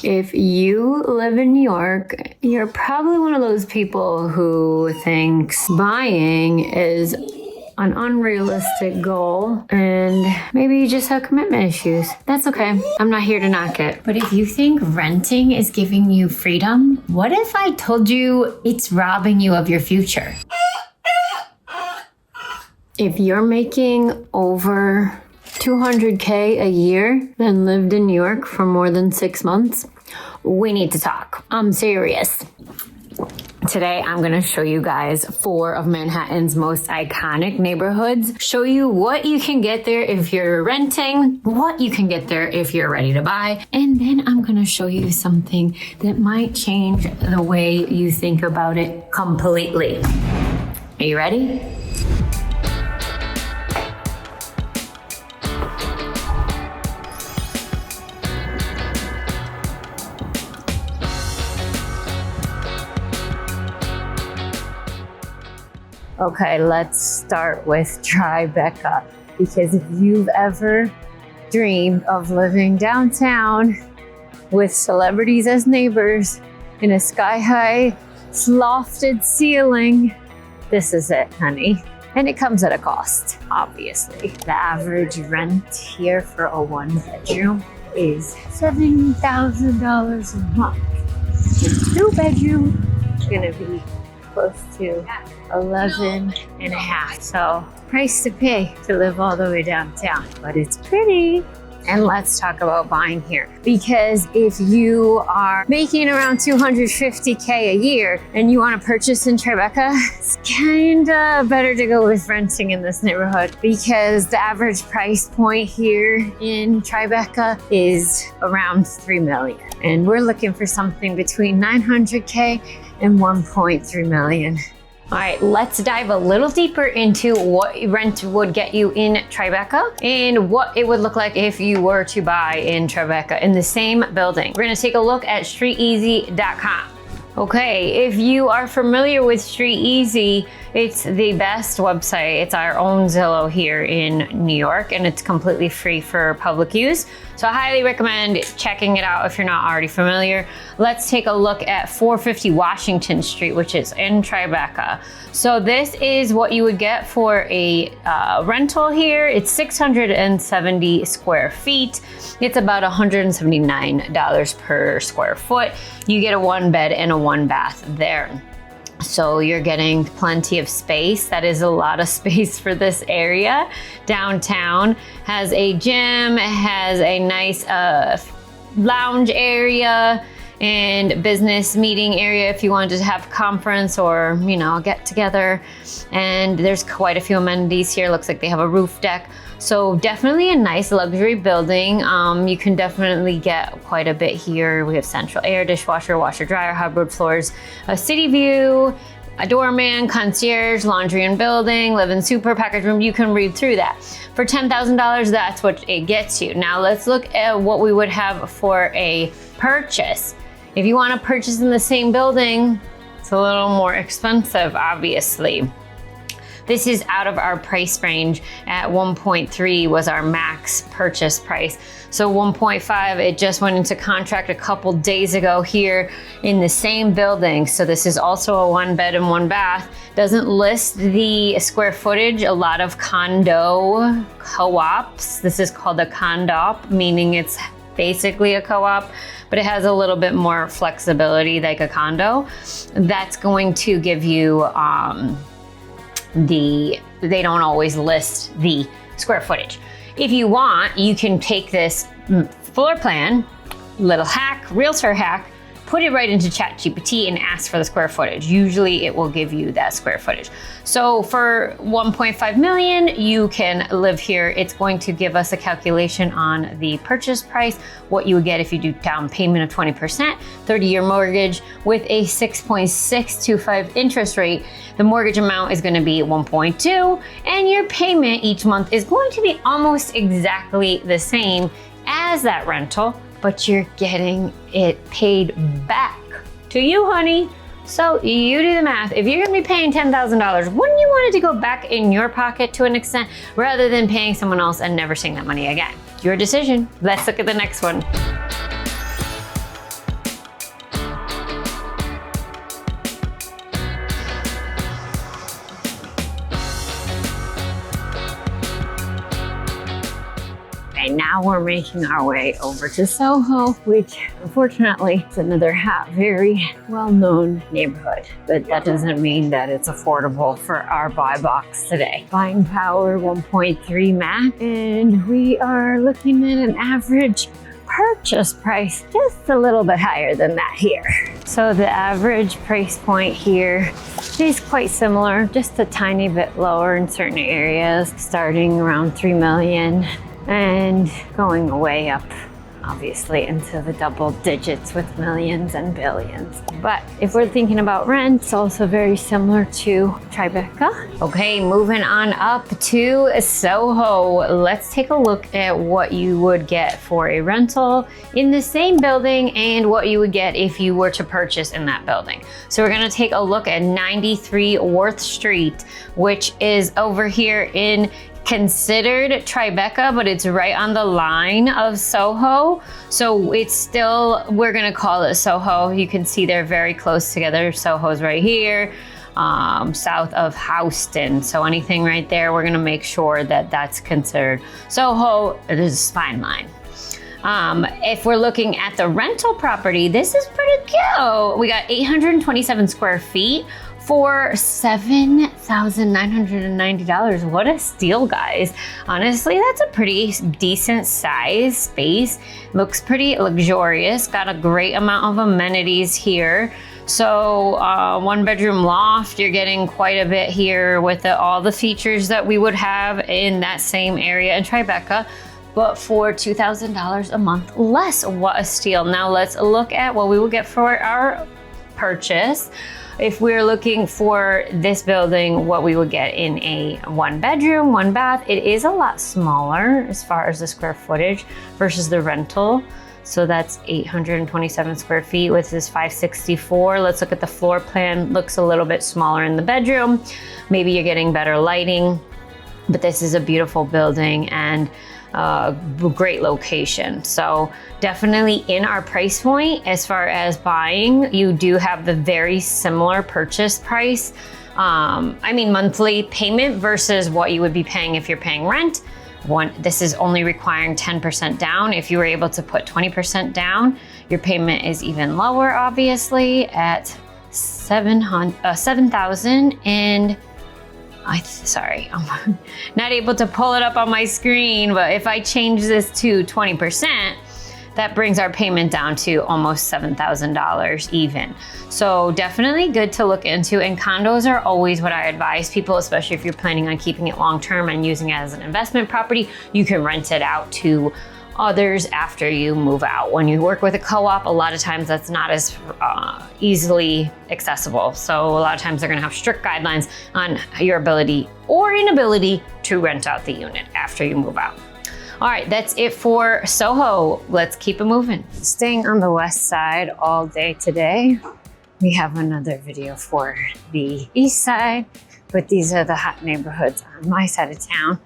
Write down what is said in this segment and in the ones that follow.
If you live in New York, you're probably one of those people who thinks buying is an unrealistic goal and maybe you just have commitment issues. That's okay. I'm not here to knock it. But if you think renting is giving you freedom, what if I told you it's robbing you of your future? If you're making over $200K a year and lived in New York for more than 6 months, we need to talk. I'm serious. Today, I'm gonna show you guys 4 of Manhattan's most iconic neighborhoods, show you what you can get there if you're renting, what you can get there if you're ready to buy, and then I'm gonna show you something that might change the way you think about it completely. Are you ready? Okay, let's start with Tribeca, because if you've ever dreamed of living downtown with celebrities as neighbors in a sky-high lofted ceiling, this is it, honey. And it comes at a cost, obviously. The average rent here for a 1-bedroom is $7,000 a month. The 2-bedroom is gonna be close to 11 and a half. So price to pay to live all the way downtown, but it's pretty. And let's talk about buying here, because if you are making around $250K a year and you want to purchase in Tribeca, it's kinda better to go with renting in this neighborhood, because the average price point here in Tribeca is around $3 million. And we're looking for something between $900K and $1.3 million. All right, let's dive a little deeper into what rent would get you in Tribeca and what it would look like if you were to buy in Tribeca in the same building. We're gonna take a look at StreetEasy.com. Okay, if you are familiar with StreetEasy, it's the best website. It's our own Zillow here in New York, and it's completely free for public use. So I highly recommend checking it out if you're not already familiar. Let's take a look at 450 Washington Street, which is in Tribeca. So this is what you would get for a rental here. It's 670 square feet. It's about $179 per square foot. You get a 1-bed and a 1-bath there. So you're getting plenty of space. That is a lot of space for this area. Downtown has a gym, has a nice lounge area and business meeting area if you wanted to have a conference or, you know, get together. And there's quite a few amenities here. Looks like they have a roof deck. So definitely a nice luxury building. You can definitely get quite a bit here. We have central air, dishwasher, washer, dryer, hardwood floors, a city view, a doorman, concierge, laundry and building, live-in super, package room. You can read through that. For $10,000, that's what it gets you. Now let's look at what we would have for a purchase. If you want to purchase in the same building, it's a little more expensive, obviously. This is out of our price range. At 1.3 was our max purchase price. So 1.5, it just went into contract a couple days ago here in the same building. So this is also a 1-bed and 1-bath. Doesn't list the square footage. A lot of condo co-ops. This is called a condo-op, meaning it's basically a co-op, but it has a little bit more flexibility like a condo. That's going to give you, they don't always list the square footage. If you want, you can take this floor plan, little hack, realtor hack, put it right into ChatGPT and ask for the square footage. Usually it will give you that square footage. So for 1.5 million, you can live here. It's going to give us a calculation on the purchase price, what you would get if you do down payment of 20%, 30-year mortgage with a 6.625 interest rate. The mortgage amount is gonna be 1.2, and your payment each month is going to be almost exactly the same as that rental, but you're getting it paid back to you, honey. So you do the math. If you're gonna be paying $10,000, wouldn't you want it to go back in your pocket to an extent rather than paying someone else and never seeing that money again? Your decision. Let's look at the next one. now we're making our way over to SoHo, which unfortunately is another very well-known neighborhood, but that doesn't mean that it's affordable for our buy box today. Buying power 1.3 max, and we are looking at an average purchase price just a little bit higher than that here. So the average price point here is quite similar, just a tiny bit lower in certain areas, starting around 3 million and going way up, obviously, into the double digits with millions and billions. But if we're thinking about rent, it's also very similar to Tribeca. Okay, moving on up to SoHo. Let's take a look at what you would get for a rental in the same building and what you would get if you were to purchase in that building. So we're gonna take a look at 93 Worth Street, which is over here in considered Tribeca, but it's right on the line of SoHo. So it's still, we're gonna call it SoHo. You can see they're very close together. SoHo's right here, south of Houston. So anything right there, we're gonna make sure that that's considered SoHo. There's a spine line. If we're looking at the rental property, this is pretty cute. We got 827 square feet for $7,990. What a steal, guys. Honestly, that's a pretty decent size space. Looks pretty luxurious. Got a great amount of amenities here. So 1-bedroom loft, you're getting quite a bit here with all the features that we would have in that same area in Tribeca, but for $2,000 a month less. What a steal. Now let's look at what we will get for our purchase. If we're looking for this building, what we would get in a 1-bedroom, 1-bath, it is a lot smaller as far as the square footage versus the rental. So that's 827 square feet with this 564. Let's look at the floor plan. Looks a little bit smaller in the bedroom. Maybe you're getting better lighting, but this is a beautiful building and great location. So definitely in our price point as far as buying, you do have the very similar purchase price. I mean monthly payment versus what you would be paying if you're paying rent. This is only requiring 10% down. If you were able to put 20% down, your payment is even lower, obviously, at $7,000 and sorry, I'm not able to pull it up on my screen, but if I change this to 20%, that brings our payment down to almost $7,000 even. So definitely good to look into, and condos are always what I advise people, especially if you're planning on keeping it long-term and using it as an investment property. You can rent it out to others after you move out. When you work with a co-op, a lot of times that's not as easily accessible. So a lot of times they're gonna have strict guidelines on your ability or inability to rent out the unit after you move out. All right, that's it for SoHo. Let's keep it moving. Staying on the west side all day today. We have another video for the east side, but these are the hot neighborhoods on my side of town,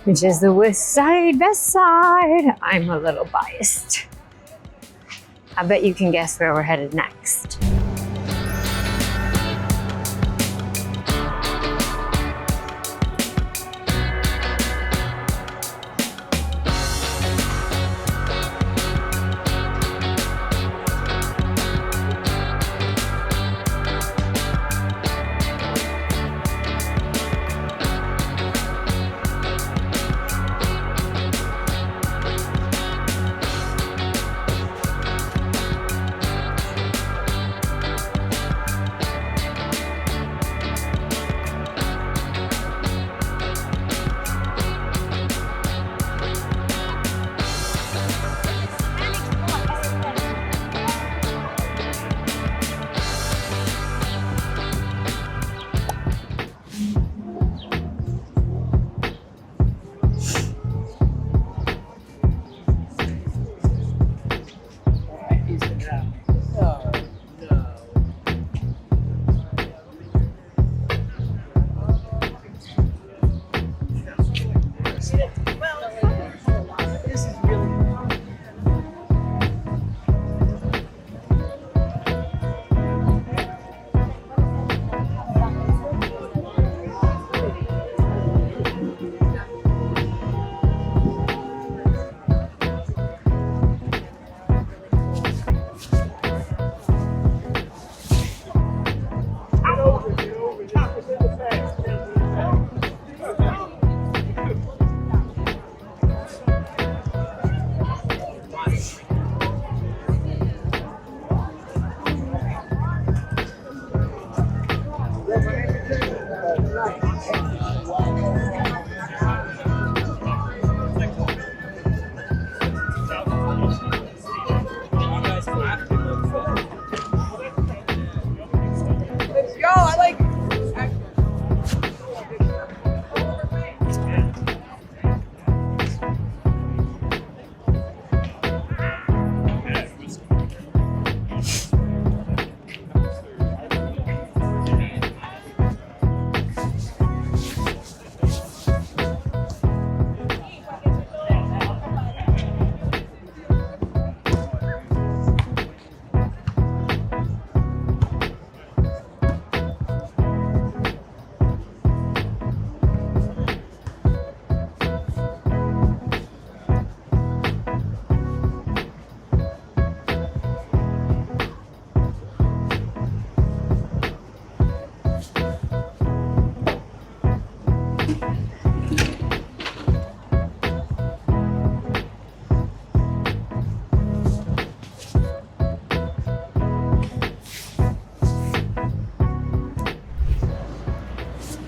which is the west side, best side. I'm a little biased. I bet you can guess where we're headed next.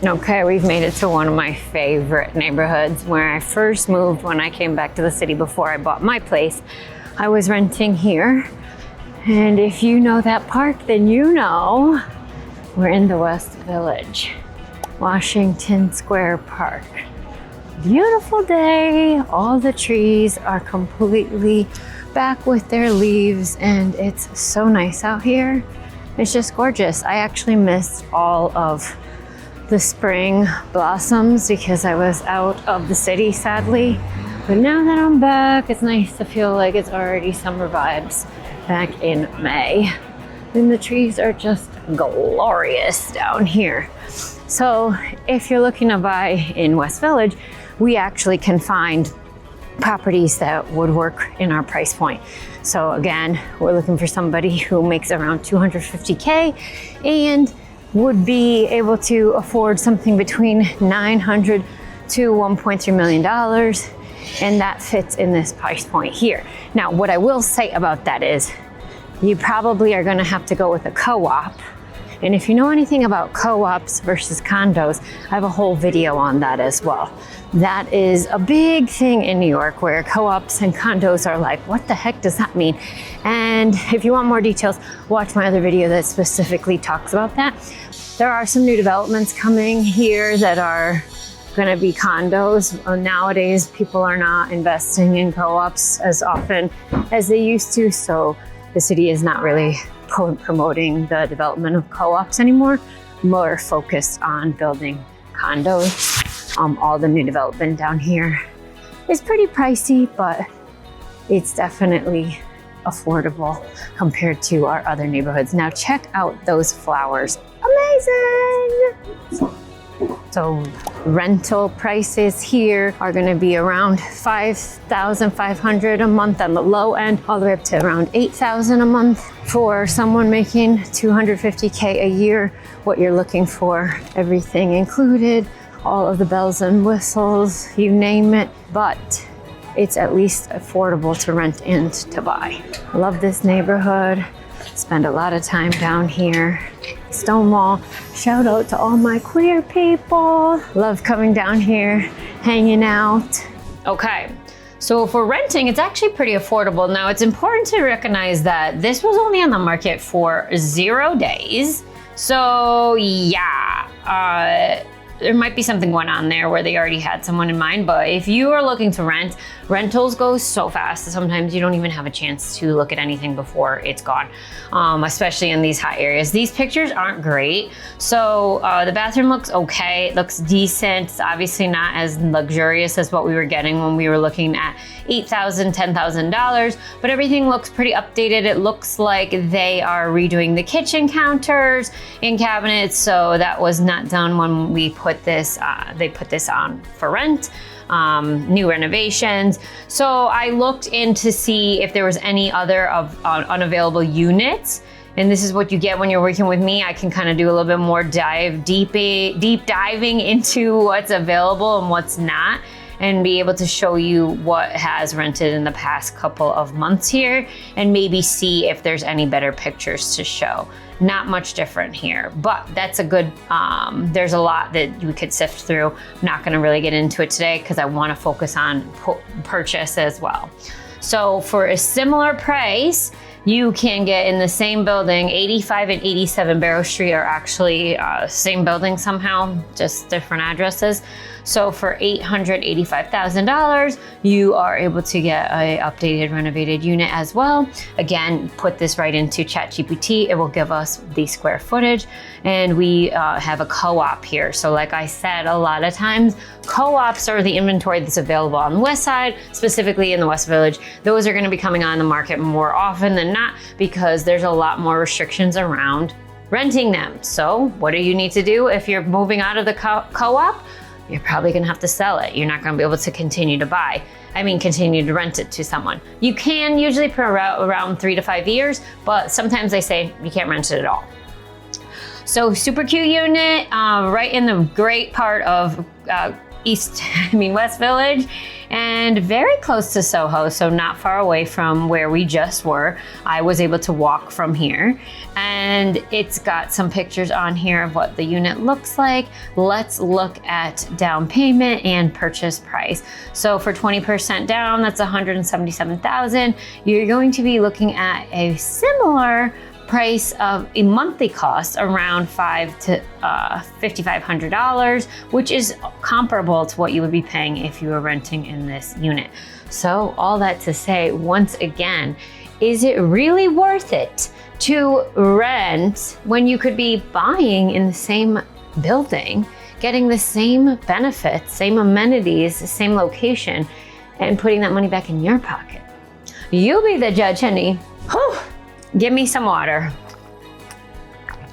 Okay, we've made it to one of my favorite neighborhoods where I first moved when I came back to the city before I bought my place. I was renting here. And if you know that park, then you know we're in the West Village, Washington Square Park. Beautiful day. All the trees are completely back with their leaves and it's so nice out here. It's just gorgeous. I actually missed all of the spring blossoms because I was out of the city, sadly. But now that I'm back, it's nice to feel like it's already summer vibes back in May. And the trees are just glorious down here. So if you're looking to buy in West Village, we actually can find properties that would work in our price point. So again, we're looking for somebody who makes around $250K and would be able to afford something between $900 to $1.3 million. And that fits in this price point here. Now, what I will say about that is you probably are gonna have to go with a co-op. And if you know anything about co-ops versus condos, I have a whole video on that as well. That is a big thing in New York where co-ops and condos are like, what the heck does that mean? And if you want more details, watch my other video that specifically talks about that. There are some new developments coming here that are gonna be condos. Nowadays, people are not investing in co-ops as often as they used to, so the city is not really promoting the development of co-ops anymore, more focused on building condos. All the new development down here is pretty pricey, but it's definitely affordable compared to our other neighborhoods. Now check out those flowers. Amazing! So rental prices here are gonna be around $5,500 a month on the low end, all the way up to around $8,000 a month for someone making $250K a year. What you're looking for, everything included, all of the bells and whistles, you name it, but it's at least affordable to rent and to buy. I love this neighborhood, spend a lot of time down here. Stonewall, shout out to all my queer people. Love coming down here, hanging out. Okay, so for renting, it's actually pretty affordable. Now it's important to recognize that this was only on the market for 0 days. So yeah, there might be something going on there where they already had someone in mind, but if you are looking to rent, rentals go so fast that sometimes you don't even have a chance to look at anything before it's gone, especially in these hot areas. These pictures aren't great. So the bathroom looks okay, it looks decent. It's obviously not as luxurious as what we were getting when we were looking at $8,000, $10,000, but everything looks pretty updated. It looks like they are redoing the kitchen counters and cabinets, so that was not done when we put this, they put this on for rent. New renovations. So I looked in to see if there was any other of unavailable units. And this is what you get when you're working with me. I can kind of do a little bit more deep diving into what's available and what's not, and be able to show you what has rented in the past couple of months here and maybe see if there's any better pictures to show. Not much different here, but that's a good, there's a lot that we could sift through. I'm not gonna really get into it today because I wanna focus on purchase as well. So for a similar price, you can get in the same building. 85 and 87 Barrow Street are actually same building somehow, just different addresses. So for $885,000, you are able to get an updated, renovated unit as well. Again, put this right into ChatGPT. It will give us the square footage, and we have a co-op here. So like I said, a lot of times, co-ops are the inventory that's available on the west side, specifically in the West Village. Those are gonna be coming on the market more often than not because there's a lot more restrictions around renting them. So what do you need to do if you're moving out of the co-op? You're probably gonna have to sell it. You're not gonna be able to continue to continue to rent it to someone. You can usually for around 3 to 5 years, but sometimes they say you can't rent it at all. So super cute unit, right in the great part of West Village, and very close to SoHo, so not far away from where we just were. I was able to walk from here, and it's got some pictures on here of what the unit looks like. Let's look at down payment and purchase price. So for 20% down, that's $177,000. You're going to be looking at a similar price of a monthly cost around $500 to $5,500, which is comparable to what you would be paying if you were renting in this unit. So all that to say, once again, is it really worth it to rent when you could be buying in the same building, getting the same benefits, same amenities, same location, and putting that money back in your pocket? You be the judge, honey. Whew. Give me some water.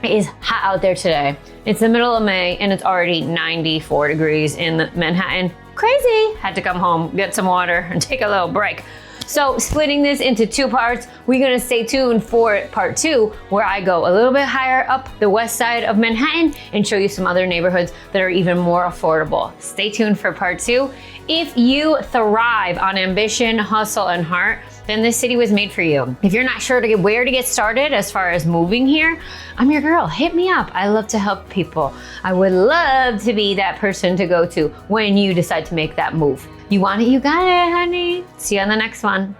It is hot out there today. It's the middle of May and it's already 94 degrees in Manhattan. Crazy. Had to come home, get some water, and take a little break. So splitting this into two parts, we're gonna stay tuned for part 2, where I go a little bit higher up the west side of Manhattan and show you some other neighborhoods that are even more affordable. Stay tuned for part 2. If you thrive on ambition, hustle, and heart, then this city was made for you. If you're not sure where to get started as far as moving here, I'm your girl. Hit me up. I love to help people. I would love to be that person to go to when you decide to make that move. You want it, you got it, honey. See you on the next one.